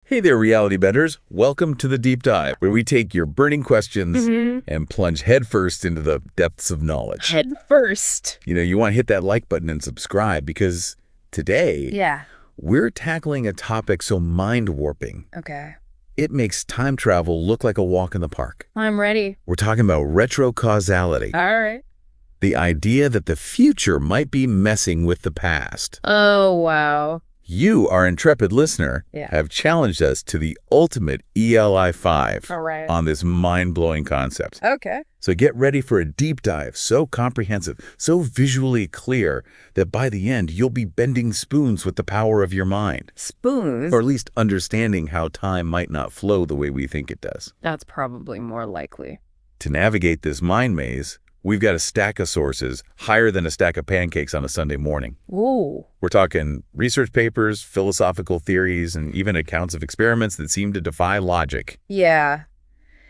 Hey there, reality benders. Welcome to the Deep Dive, where we take your burning questions and plunge headfirst into the depths of knowledge. Head first. You want to hit that like button and subscribe because today we're tackling a topic so mind-warping. Okay. It makes time travel look like a walk in the park. I'm ready. We're talking about retrocausality. All right. The idea that the future might be messing with the past. Oh, wow. You, our intrepid listener, have challenged us to the ultimate ELI 5 on this mind-blowing concept. Okay. So get ready for a deep dive so comprehensive, so visually clear, that by the end, you'll be bending spoons with the power of your mind. Spoons? Or at least understanding how time might not flow the way we think it does. That's probably more likely. To navigate this mind maze, we've got a stack of sources higher than a stack of pancakes on a Sunday morning. Ooh. We're talking research papers, philosophical theories, and even accounts of experiments that seem to defy logic. Yeah.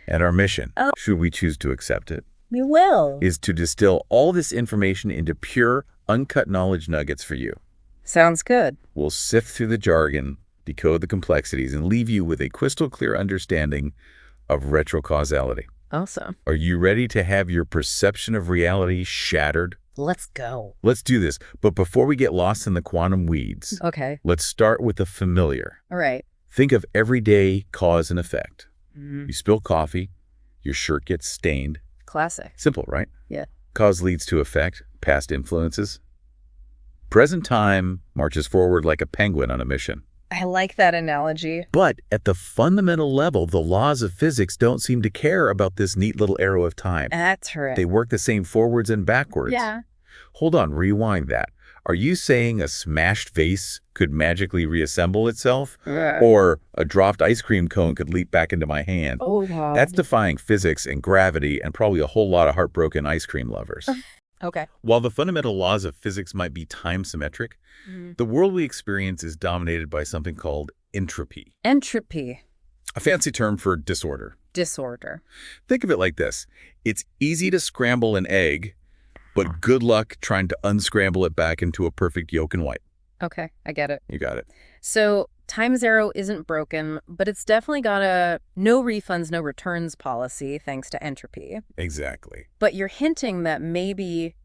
And our mission, should we choose to accept it, We will. is to distill all this information into pure, uncut knowledge nuggets for you. Sounds good. We'll sift through the jargon, decode the complexities, and leave you with a crystal clear understanding of retrocausality. Awesome. Are you ready to have your perception of reality shattered? Let's go. Let's do this. But before we get lost in the quantum weeds, Okay. let's start with the familiar. All right. Think of everyday cause and effect. You spill coffee, your shirt gets stained. Classic. Simple, right? Yeah. Cause leads to effect, past influences. Present time marches forward like a penguin on a mission. I like that analogy. But at the fundamental level, the laws of physics don't seem to care about this neat little arrow of time. That's right. They work the same forwards and backwards. Yeah. Hold on, rewind that. Are you saying a smashed vase could magically reassemble itself? Or a dropped ice cream cone could leap back into my hand? Oh, God. That's defying physics and gravity and probably a whole lot of heartbroken ice cream lovers. Okay. While the fundamental laws of physics might be time-symmetric, the world we experience is dominated by something called entropy. Entropy. A fancy term for disorder. Disorder. Think of it like this. It's easy to scramble an egg, but good luck trying to unscramble it back into a perfect yolk and white. Okay. I get it. You got it. So time zero isn't broken, but it's definitely got a no refunds, no returns policy thanks to entropy. Exactly. But you're hinting that maybe,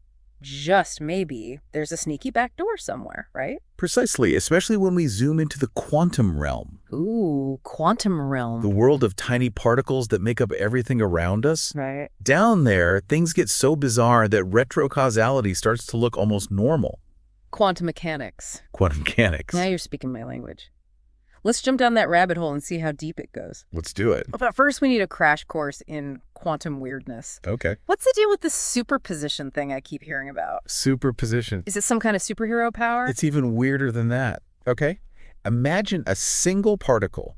just maybe, there's a sneaky back door somewhere, right? Precisely, especially when we zoom into the quantum realm. Ooh, quantum realm. The world of tiny particles that make up everything around us. Right. Down there, things get so bizarre that retrocausality starts to look almost normal. Quantum mechanics. Quantum mechanics. Now you're speaking my language. Let's jump down that rabbit hole and see how deep it goes. Let's do it. But first, we need a crash course in quantum weirdness. Okay. What's the deal with this superposition thing I keep hearing about? Superposition. Is it some kind of superhero power? It's even weirder than that. Okay. Imagine a single particle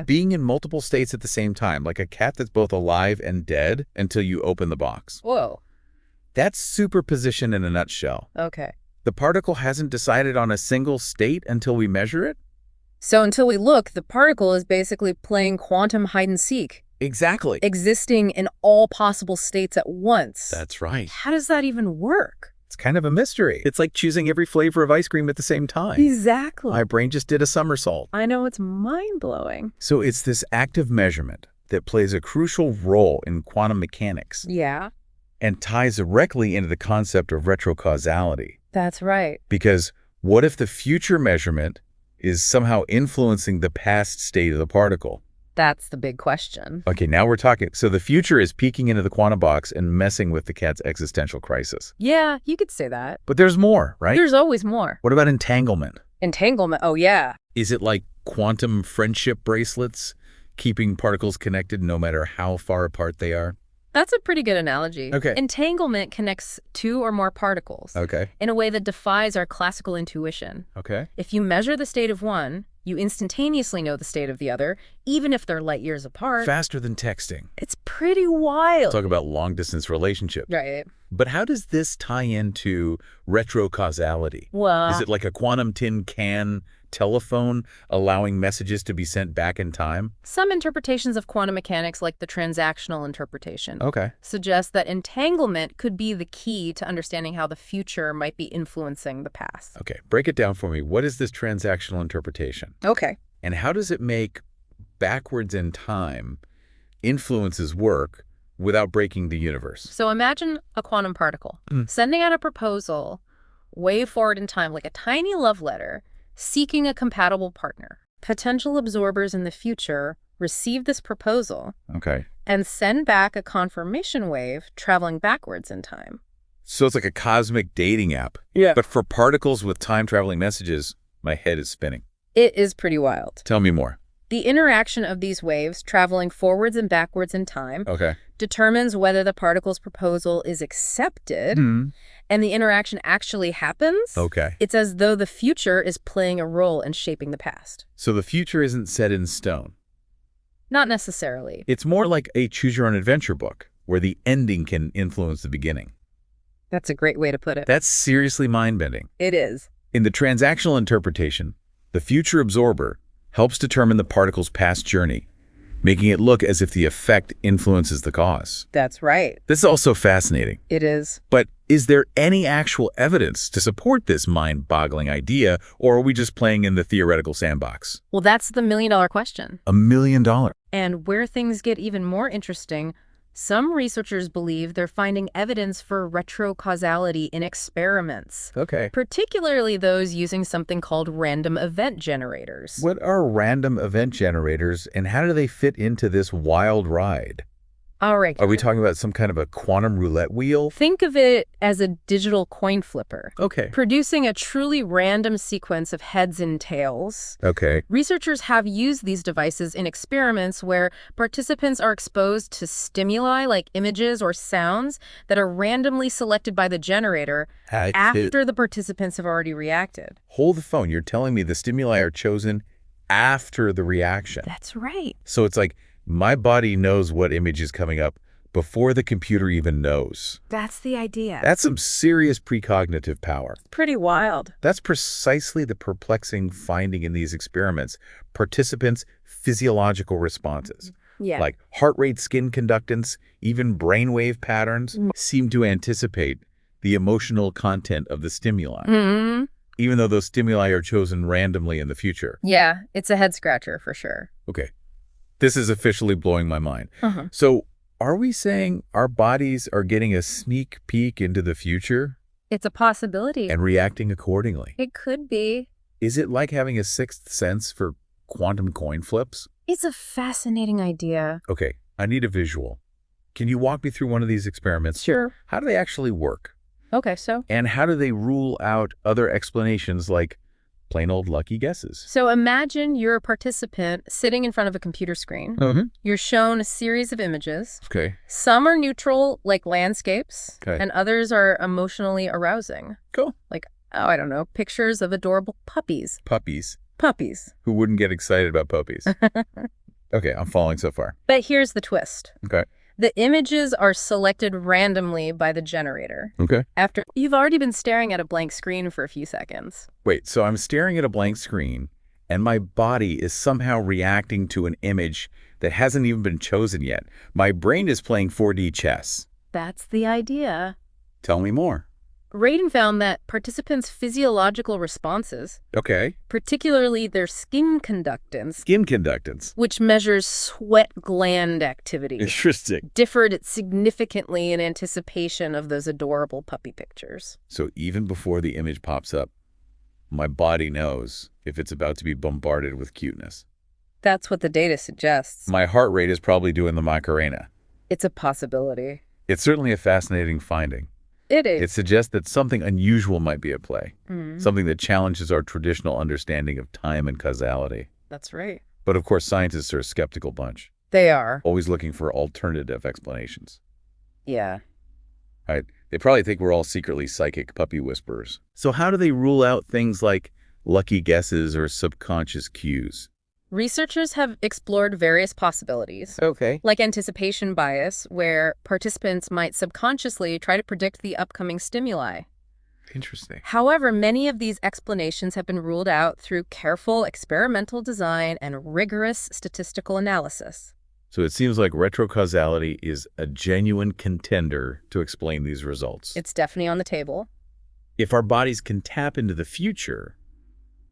being in multiple states at the same time, like a cat that's both alive and dead until you open the box. Whoa. That's superposition in a nutshell. Okay. The particle hasn't decided on a single state until we measure it? So until we look, the particle is basically playing quantum hide-and-seek. Exactly. Existing in all possible states at once. That's right. How does that even work? It's kind of a mystery. It's like choosing every flavor of ice cream at the same time. Exactly. My brain just did a somersault. I know, it's mind-blowing. So it's this active measurement that plays a crucial role in quantum mechanics. Yeah. And ties directly into the concept of retrocausality. That's right. Because what if the future measurement is somehow influencing the past state of the particle? That's the big question. Okay, now we're talking. So the future is peeking into the quantum box and messing with the cat's existential crisis. Yeah, you could say that. But there's more, right? There's always more. What about entanglement? Entanglement, oh yeah. Is it like quantum friendship bracelets, keeping particles connected no matter how far apart they are? That's a pretty good analogy. Okay. Entanglement connects two or more particles. Okay. In a way that defies our classical intuition. Okay. If you measure the state of one, you instantaneously know the state of the other, even if they're light years apart. Faster than texting. It's pretty wild. Talk about long-distance relationships. Right. But how does this tie into retrocausality? Well, Is it like a quantum tin can telephone allowing messages to be sent back in time? some interpretations of quantum mechanics, like the transactional interpretation, Okay. suggest that entanglement could be the key to understanding how the future might be influencing the past. Okay, break it down for me. What is this transactional interpretation? Okay. And how does it make backwards in time influences work without breaking the universe. So imagine a quantum particle sending out a proposal way forward in time, like a tiny love letter, seeking a compatible partner. Potential absorbers in the future receive this proposal and send back a confirmation wave traveling backwards in time. So it's like a cosmic dating app. Yeah. But for particles with time-traveling messages, my head is spinning. It is pretty wild. Tell me more. The interaction of these waves traveling forwards and backwards in time determines whether the particle's proposal is accepted and the interaction actually happens. It's as though the future is playing a role in shaping the past. So the future isn't set in stone. Not necessarily. It's more like a choose-your-own-adventure book, where the ending can influence the beginning. That's a great way to put it. That's seriously mind-bending. It is. In the transactional interpretation, the future absorber helps determine the particle's past journey, making it look as if the effect influences the cause. That's right. This is also fascinating. It is. But is there any actual evidence to support this mind-boggling idea, or are we just playing in the theoretical sandbox? Well, that's the million-dollar question. $1 million. And where things get even more interesting, some researchers believe they're finding evidence for retrocausality in experiments. Particularly those using something called random event generators. What are random event generators, and how do they fit into this wild ride? All right. Are we talking about some kind of a quantum roulette wheel? Think of it as a digital coin flipper. Okay. Producing a truly random sequence of heads and tails. Okay. Researchers have used these devices in experiments where participants are exposed to stimuli like images or sounds that are randomly selected by the generator after the participants have already reacted. Hold the phone. You're telling me the stimuli are chosen after the reaction. That's right. So it's like my body knows what image is coming up before the computer even knows. That's the idea. That's some serious precognitive power. Pretty wild. That's precisely the perplexing finding in these experiments. Participants' physiological responses, like heart rate, skin conductance, even brainwave patterns, seem to anticipate the emotional content of the stimuli, even though those stimuli are chosen randomly in the future. Yeah, it's a head-scratcher for sure. Okay. This is officially blowing my mind. So are we saying our bodies are getting a sneak peek into the future? It's a possibility. And reacting accordingly? It could be. Is it like having a sixth sense for quantum coin flips? It's a fascinating idea. Okay, I need a visual. Can you walk me through one of these experiments? Sure. How do they actually work? Okay, so? And how do they rule out other explanations like plain old lucky guesses? So imagine you're a participant sitting in front of a computer screen. You're shown a series of images. Some are neutral, like landscapes, and others are emotionally arousing. Like, oh, I don't know, pictures of adorable puppies. Puppies. Puppies. Who wouldn't get excited about puppies? Okay, I'm following so far. But here's the twist. The images are selected randomly by the generator. After you've already been staring at a blank screen for a few seconds. Wait, so I'm staring at a blank screen, and my body is somehow reacting to an image that hasn't even been chosen yet. My brain is playing 4D chess. That's the idea. Tell me more. Radin found that participants' physiological responses, particularly their skin conductance, which measures sweat gland activity, differed significantly in anticipation of those adorable puppy pictures. So even before the image pops up, my body knows if it's about to be bombarded with cuteness. That's what the data suggests. My heart rate is probably doing the Macarena. It's a possibility. It's certainly a fascinating finding. It is. It suggests that something unusual might be at play, something that challenges our traditional understanding of time and causality. That's right. But of course, scientists are a skeptical bunch. They are. Always looking for alternative explanations. Yeah. Right? They probably think we're all secretly psychic puppy whisperers. So how do they rule out things like lucky guesses or subconscious cues? Researchers have explored various possibilities, like anticipation bias, where participants might subconsciously try to predict the upcoming stimuli. Interesting. However, many of these explanations have been ruled out through careful experimental design and rigorous statistical analysis. So it seems like retrocausality is a genuine contender to explain these results. It's definitely on the table. If our bodies can tap into the future,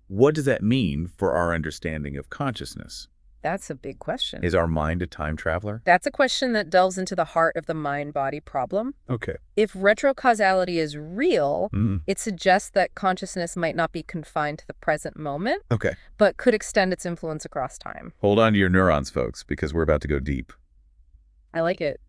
what does that mean for our understanding of consciousness? That's a big question. Is our mind a time traveler? That's a question that delves into the heart of the mind-body problem. Okay. If retrocausality is real, it suggests that consciousness might not be confined to the present moment, Okay. but could extend its influence across time. Hold on to your neurons, folks, because we're about to go deep. I like it.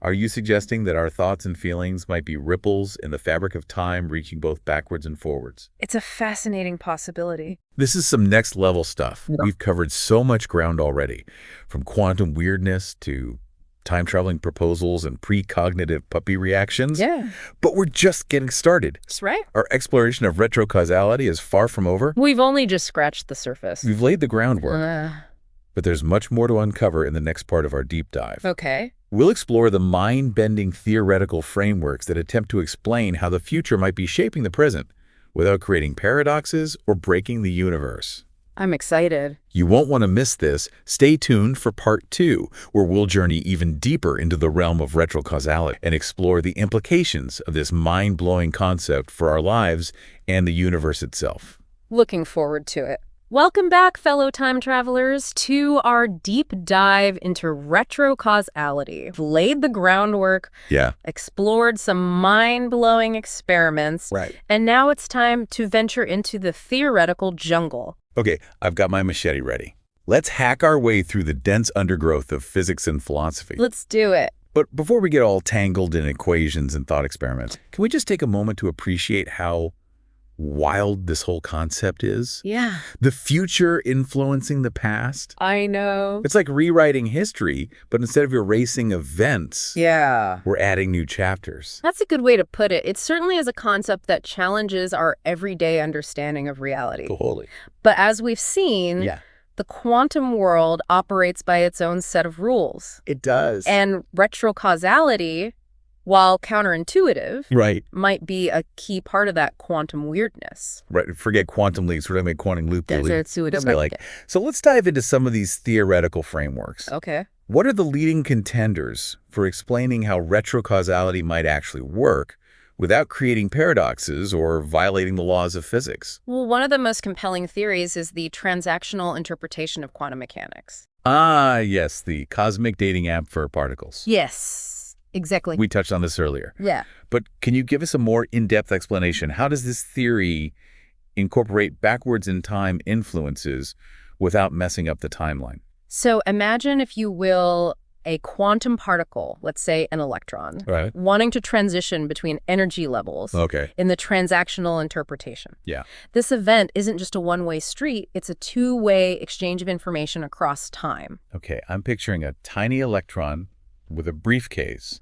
Are you suggesting that our thoughts and feelings might be ripples in the fabric of time reaching both backwards and forwards? It's a fascinating possibility. This is some next-level stuff. Yeah. We've covered so much ground already, from quantum weirdness to time-traveling proposals and precognitive puppy reactions. Yeah. But we're just getting started. That's right. Our exploration of retrocausality is far from over. We've only just scratched the surface. We've laid the groundwork, but there's much more to uncover in the next part of our deep dive. Okay. We'll explore the mind-bending theoretical frameworks that attempt to explain how the future might be shaping the present without creating paradoxes or breaking the universe. I'm excited. You won't want to miss this. Stay tuned for part 2, where we'll journey even deeper into the realm of retrocausality and explore the implications of this mind-blowing concept for our lives and the universe itself. Looking forward to it. Welcome back, fellow time travelers, to our deep dive into retrocausality. We've laid the groundwork, explored some mind-blowing experiments, and now it's time to venture into the theoretical jungle. Okay, I've got my machete ready. Let's hack our way through the dense undergrowth of physics and philosophy. Let's do it. But before we get all tangled in equations and thought experiments, can we just take a moment to appreciate how wild this whole concept is? Yeah. The future influencing the past. I know. It's like rewriting history, but instead of erasing events, we're adding new chapters. That's a good way to put it. It certainly is a concept that challenges our everyday understanding of reality. Totally. But as we've seen, the quantum world operates by its own set of rules. It does. And retrocausality, while counterintuitive, might be a key part of that quantum weirdness. Right. Forget quantum leaps. We're talking about quantum loop. That's So let's dive into some of these theoretical frameworks. Okay. What are the leading contenders for explaining how retrocausality might actually work without creating paradoxes or violating the laws of physics? Well, one of the most compelling theories is the transactional interpretation of quantum mechanics. Ah, yes, the cosmic dating app for particles. Yes. Exactly. We touched on this earlier. Yeah. But can you give us a more in-depth explanation? How does this theory incorporate backwards in time influences without messing up the timeline? So imagine, if you will, a quantum particle, let's say an electron, wanting to transition between energy levels in the transactional interpretation. Yeah. This event isn't just a one-way street, it's a two-way exchange of information across time. Okay, I'm picturing a tiny electron with a briefcase,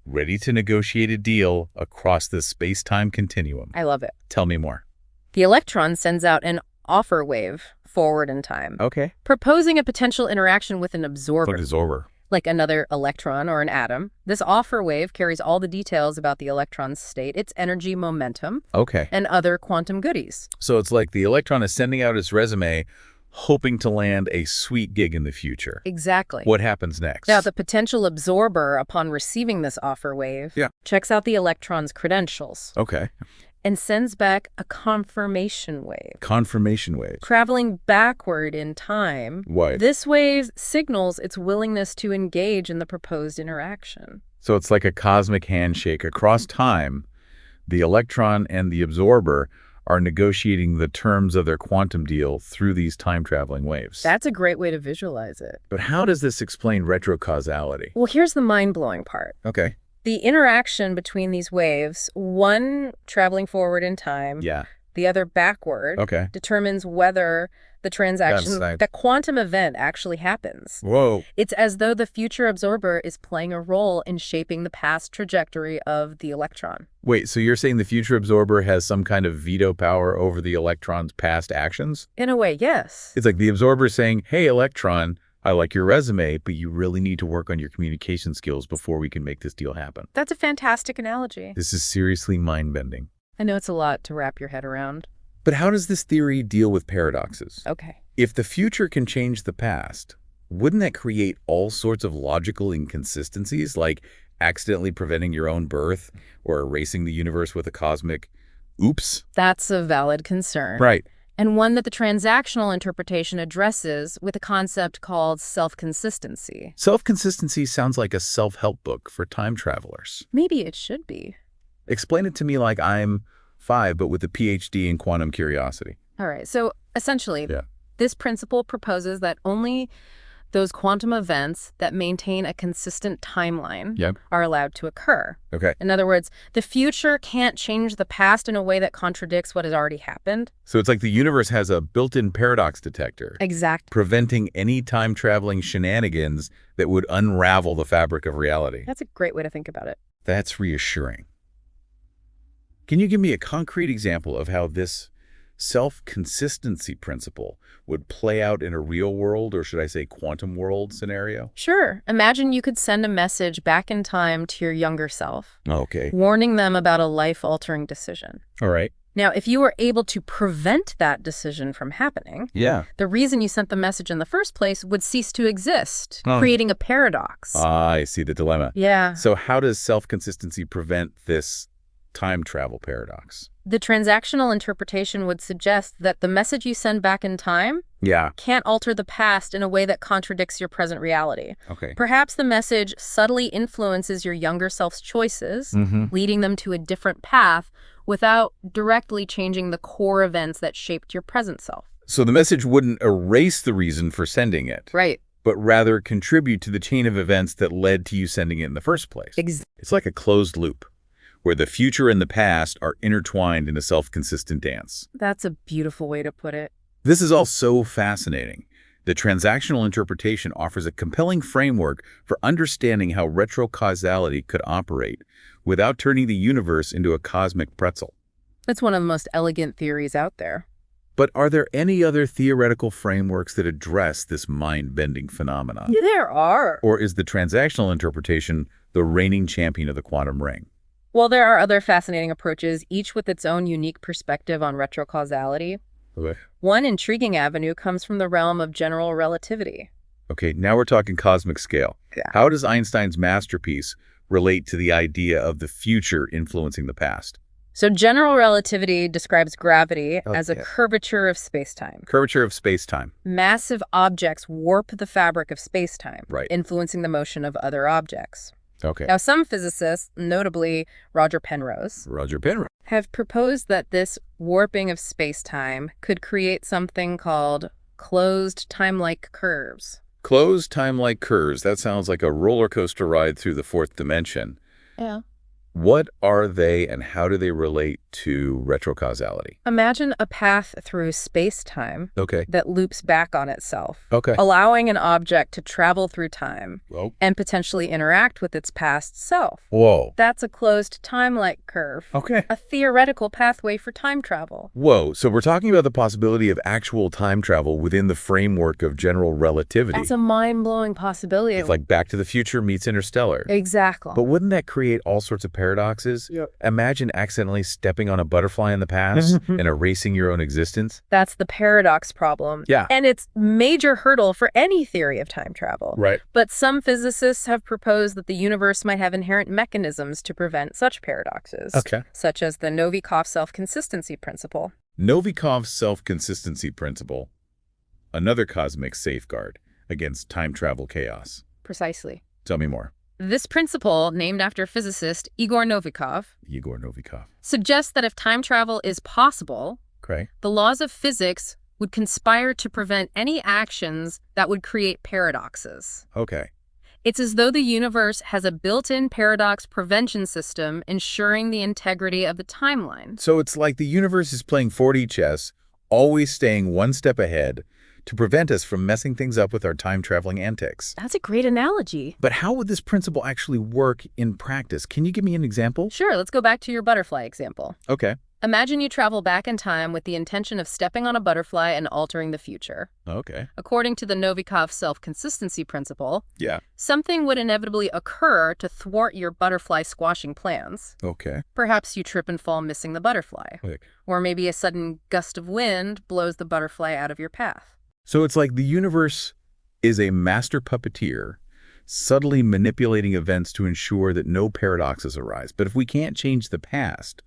ready to negotiate a deal across the space-time continuum. I love it. Tell me more. The electron sends out an offer wave forward in time, proposing a potential interaction with an absorber. Like another electron or an atom. This offer wave carries all the details about the electron's state, its energy momentum, and other quantum goodies. So it's like the electron is sending out its resume, hoping to land a sweet gig in the future. Exactly. What happens next? Now, the potential absorber, upon receiving this offer wave, checks out the electron's credentials. And sends back a confirmation wave. Confirmation wave. Traveling backward in time. What? This wave signals its willingness to engage in the proposed interaction. So it's like a cosmic handshake. Across time, the electron and the absorber are negotiating the terms of their quantum deal through these time-traveling waves. That's a great way to visualize it. But how does this explain retrocausality? Well, here's the mind-blowing part. The interaction between these waves, one traveling forward in time, the other backward, determines whether the transaction, the quantum event, actually happens. Whoa. It's as though the future absorber is playing a role in shaping the past trajectory of the electron. Wait, so you're saying the future absorber has some kind of veto power over the electron's past actions? In a way, yes. It's like the absorber saying, hey, electron, I like your resume, but you really need to work on your communication skills before we can make this deal happen. That's a fantastic analogy. This is seriously mind-bending. I know it's a lot to wrap your head around. But how does this theory deal with paradoxes? Okay. If the future can change the past, wouldn't that create all sorts of logical inconsistencies, like accidentally preventing your own birth or erasing the universe with a cosmic oops? That's a valid concern. Right. and one that the transactional interpretation addresses with a concept called self-consistency. Self-consistency sounds like a self-help book for time travelers. Maybe it should be. Explain it to me like I'm 5, but with a PhD in quantum curiosity. All right, so essentially, Yeah. this principle proposes that only those quantum events that maintain a consistent timeline are allowed to occur. Okay. In other words, the future can't change the past in a way that contradicts what has already happened. So it's like the universe has a built-in paradox detector. Exactly. Preventing any time-traveling shenanigans that would unravel the fabric of reality. That's a great way to think about it. That's reassuring. Can you give me a concrete example of how this self-consistency principle would play out in a real world, or should I say quantum world scenario? Sure. Imagine you could send a message back in time to your younger self, Okay. warning them about a life-altering decision. All right. Now, if you were able to prevent that decision from happening, the reason you sent the message in the first place would cease to exist, creating a paradox. I see the dilemma. Yeah. So how does self-consistency prevent this time travel paradox? The transactional interpretation would suggest that the message you send back in time can't alter the past in a way that contradicts your present reality. Okay. Perhaps the message subtly influences your younger self's choices, leading them to a different path without directly changing the core events that shaped your present self. So the message wouldn't erase the reason for sending it. Right. But rather contribute to the chain of events that led to you sending it in the first place. It's like a closed loop, where the future and the past are intertwined in a self-consistent dance. That's a beautiful way to put it. This is all so fascinating. The transactional interpretation offers a compelling framework for understanding how retrocausality could operate without turning the universe into a cosmic pretzel. That's one of the most elegant theories out there. But are there any other theoretical frameworks that address this mind-bending phenomenon? There are. Or is the transactional interpretation the reigning champion of the quantum ring? Well, there are other fascinating approaches, each with its own unique perspective on retrocausality. Okay. One intriguing avenue comes from the realm of general relativity. Okay, now we're talking cosmic scale. Yeah. How does Einstein's masterpiece relate to the idea of the future influencing the past? So general relativity describes gravity as a curvature of space-time. Curvature of space-time. Massive objects warp the fabric of space-time, Right. influencing the motion of other objects. Okay. Now, some physicists, notably Roger Penrose, have proposed that this warping of space-time could create something called closed time-like curves. Closed time-like curves. That sounds like a roller coaster ride through the fourth dimension. Yeah. What are they and how do they relate to retrocausality? Imagine a path through space-time that loops back on itself, allowing an object to travel through time and potentially interact with its past self. Whoa. That's a closed time-like curve, a theoretical pathway for time travel. Whoa, so we're talking about the possibility of actual time travel within the framework of general relativity. That's a mind-blowing possibility. It's like Back to the Future meets Interstellar. Exactly. But wouldn't that create all sorts of paradoxes? Imagine accidentally stepping on a butterfly in the past and erasing your own existence. That's the paradox problem. Yeah. And it's a major hurdle for any theory of time travel. Right. But some physicists have proposed that the universe might have inherent mechanisms to prevent such paradoxes, such as the Novikov self-consistency principle. Novikov's self-consistency principle, another cosmic safeguard against time travel chaos. Precisely. Tell me more. This principle, named after physicist Igor Novikov, suggests that if time travel is possible, the laws of physics would conspire to prevent any actions that would create paradoxes. It's as though the universe has a built-in paradox prevention system ensuring the integrity of the timeline. So it's like the universe is playing 4D chess, always staying one step ahead, to prevent us from messing things up with our time-traveling antics. That's a great analogy. But how would this principle actually work in practice? Can you give me an example? Sure, let's go back to your butterfly example. Imagine you travel back in time with the intention of stepping on a butterfly and altering the future. According to the Novikov self-consistency principle, something would inevitably occur to thwart your butterfly squashing plans. Perhaps you trip and fall, missing the butterfly. Or maybe a sudden gust of wind blows the butterfly out of your path. So it's like the universe is a master puppeteer, subtly manipulating events to ensure that no paradoxes arise. But if we can't change the past,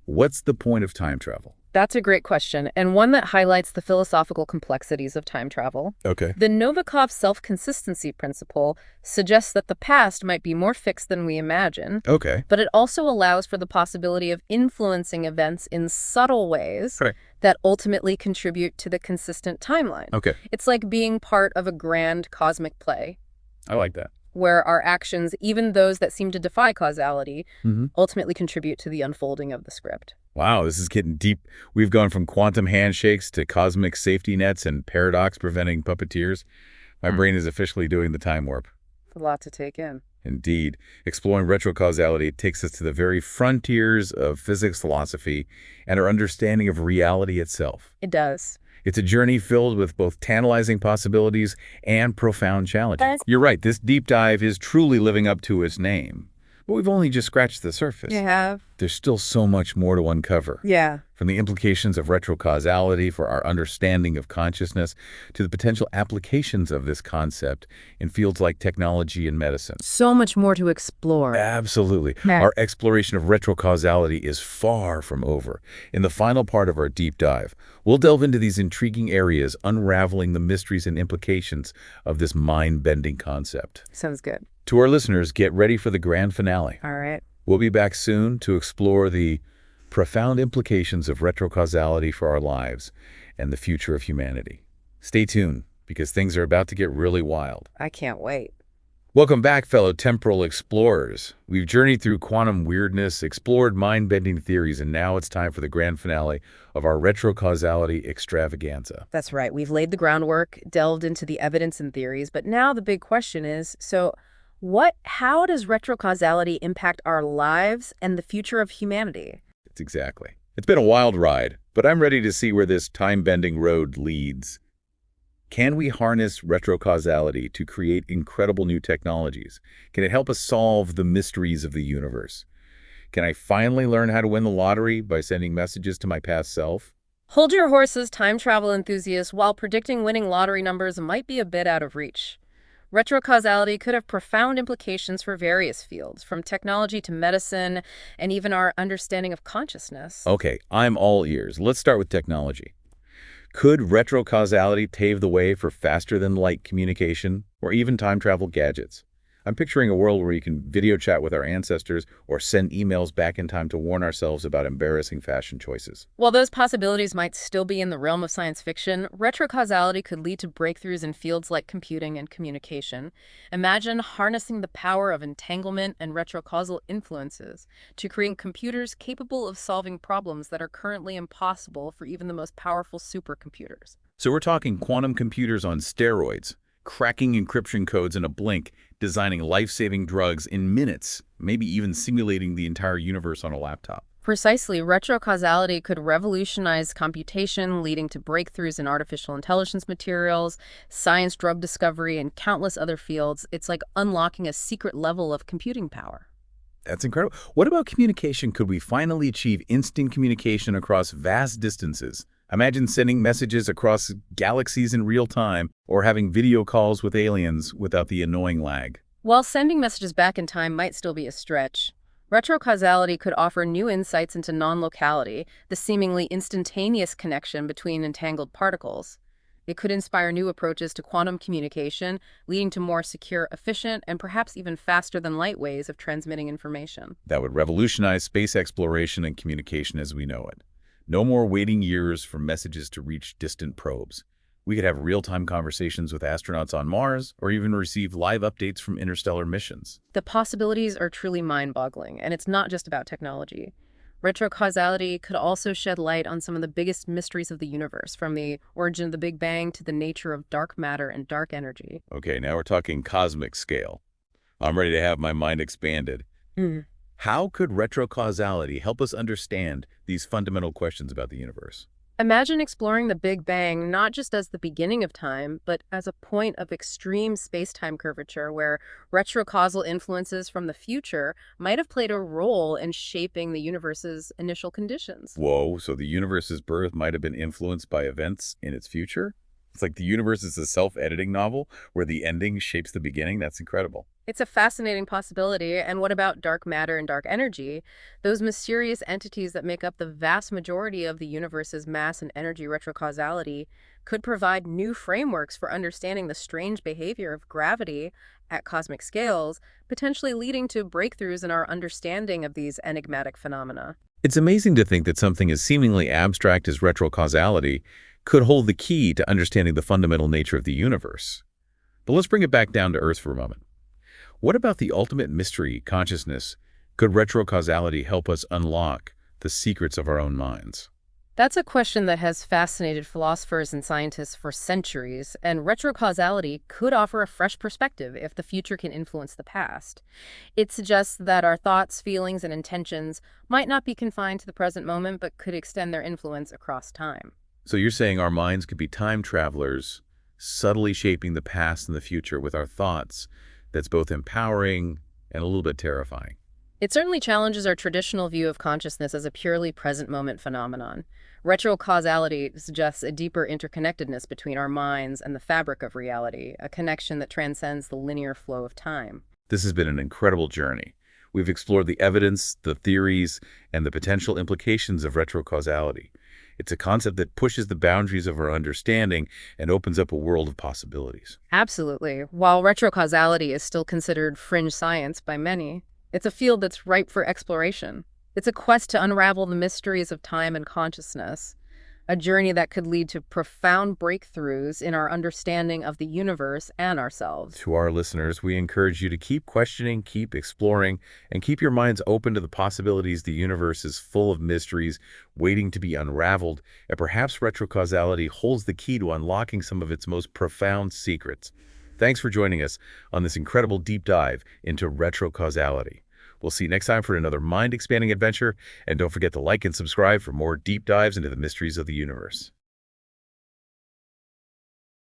what's the point of time travel? That's a great question, and one that highlights the philosophical complexities of time travel. Okay. The Novikov self-consistency principle suggests that the past might be more fixed than we imagine, Okay. but it also allows for the possibility of influencing events in subtle ways Right. that ultimately contribute to the consistent timeline. Okay. It's like being part of a grand cosmic play, I like that. where our actions, even those that seem to defy causality, Mm-hmm. ultimately contribute to the unfolding of the script. Wow, this is getting deep. We've gone from quantum handshakes to cosmic safety nets and paradox preventing puppeteers. My brain is officially doing the time warp. It's a lot to take in. Indeed. Exploring retrocausality takes us to the very frontiers of physics philosophy and our understanding of reality itself. It does. It's a journey filled with both tantalizing possibilities and profound challenges. You're right, this deep dive is truly living up to its name. But we've only just scratched the surface. You have? There's still so much more to uncover. Yeah. From the implications of retrocausality for our understanding of consciousness to the potential applications of this concept in fields like technology and medicine. So much more to explore. Absolutely. Yeah. Our exploration of retrocausality is far from over. In the final part of our deep dive, we'll delve into these intriguing areas, unraveling the mysteries and implications of this mind-bending concept. Sounds good. To our listeners, get ready for the grand finale. All right. We'll be back soon to explore the profound implications of retrocausality for our lives and the future of humanity. Stay tuned, because things are about to get really wild. I can't wait. Welcome back, fellow temporal explorers. We've journeyed through quantum weirdness, explored mind-bending theories, and now it's time for the grand finale of our retrocausality extravaganza. That's right. We've laid the groundwork, delved into the evidence and theories, but now the big question is, how does retrocausality impact our lives and the future of humanity? Exactly. It's been a wild ride, but I'm ready to see where this time-bending road leads. Can we harness retrocausality to create incredible new technologies? Can it help us solve the mysteries of the universe? Can I finally learn how to win the lottery by sending messages to my past self? Hold your horses, time travel enthusiasts. While predicting winning lottery numbers might be a bit out of reach, retrocausality could have profound implications for various fields, from technology to medicine, and even our understanding of consciousness. Okay, I'm all ears. Let's start with technology. Could retrocausality pave the way for faster-than-light communication or even time travel gadgets? I'm picturing a world where you can video chat with our ancestors or send emails back in time to warn ourselves about embarrassing fashion choices. While those possibilities might still be in the realm of science fiction, retrocausality could lead to breakthroughs in fields like computing and communication. Imagine harnessing the power of entanglement and retrocausal influences to create computers capable of solving problems that are currently impossible for even the most powerful supercomputers. So we're talking quantum computers on steroids, cracking encryption codes in a blink, designing life-saving drugs in minutes, maybe even simulating the entire universe on a laptop. Precisely, retrocausality could revolutionize computation, leading to breakthroughs in artificial intelligence materials, science drug discovery, and countless other fields. It's like unlocking a secret level of computing power. That's incredible. What about communication? Could we finally achieve instant communication across vast distances? Imagine sending messages across galaxies in real time or having video calls with aliens without the annoying lag. While sending messages back in time might still be a stretch, retrocausality could offer new insights into non-locality, the seemingly instantaneous connection between entangled particles. It could inspire new approaches to quantum communication, leading to more secure, efficient, and perhaps even faster than light ways of transmitting information. That would revolutionize space exploration and communication as we know it. No more waiting years for messages to reach distant probes. We could have real-time conversations with astronauts on Mars or even receive live updates from interstellar missions. The possibilities are truly mind-boggling, and it's not just about technology. Retrocausality could also shed light on some of the biggest mysteries of the universe, from the origin of the Big Bang to the nature of dark matter and dark energy. Okay, now we're talking cosmic scale. I'm ready to have my mind expanded. How could retrocausality help us understand these fundamental questions about the universe? Imagine exploring the Big Bang not just as the beginning of time, but as a point of extreme space-time curvature where retrocausal influences from the future might have played a role in shaping the universe's initial conditions. Whoa, so the universe's birth might have been influenced by events in its future? It's like the universe is a self-editing novel where the ending shapes the beginning. That's incredible. It's a fascinating possibility. And what about dark matter and dark energy? Those mysterious entities that make up the vast majority of the universe's mass and energy retrocausality could provide new frameworks for understanding the strange behavior of gravity at cosmic scales, potentially leading to breakthroughs in our understanding of these enigmatic phenomena. It's amazing to think that something as seemingly abstract as retrocausality could hold the key to understanding the fundamental nature of the universe. But let's bring it back down to Earth for a moment. What about the ultimate mystery, consciousness? Could retrocausality help us unlock the secrets of our own minds? That's a question that has fascinated philosophers and scientists for centuries, and retrocausality could offer a fresh perspective if the future can influence the past. It suggests that our thoughts, feelings, and intentions might not be confined to the present moment, but could extend their influence across time. So you're saying our minds could be time travelers, subtly shaping the past and the future with our thoughts. That's both empowering and a little bit terrifying. It certainly challenges our traditional view of consciousness as a purely present moment phenomenon. Retrocausality suggests a deeper interconnectedness between our minds and the fabric of reality, a connection that transcends the linear flow of time. This has been an incredible journey. We've explored the evidence, the theories, and the potential implications of retrocausality. It's a concept that pushes the boundaries of our understanding and opens up a world of possibilities. Absolutely. While retrocausality is still considered fringe science by many, it's a field that's ripe for exploration. It's a quest to unravel the mysteries of time and consciousness, a journey that could lead to profound breakthroughs in our understanding of the universe and ourselves. To our listeners, we encourage you to keep questioning, keep exploring, and keep your minds open to the possibilities. The universe is full of mysteries waiting to be unraveled, and perhaps retrocausality holds the key to unlocking some of its most profound secrets. Thanks for joining us on this incredible deep dive into retrocausality. We'll see you next time for another mind-expanding adventure, and don't forget to like and subscribe for more deep dives into the mysteries of the universe.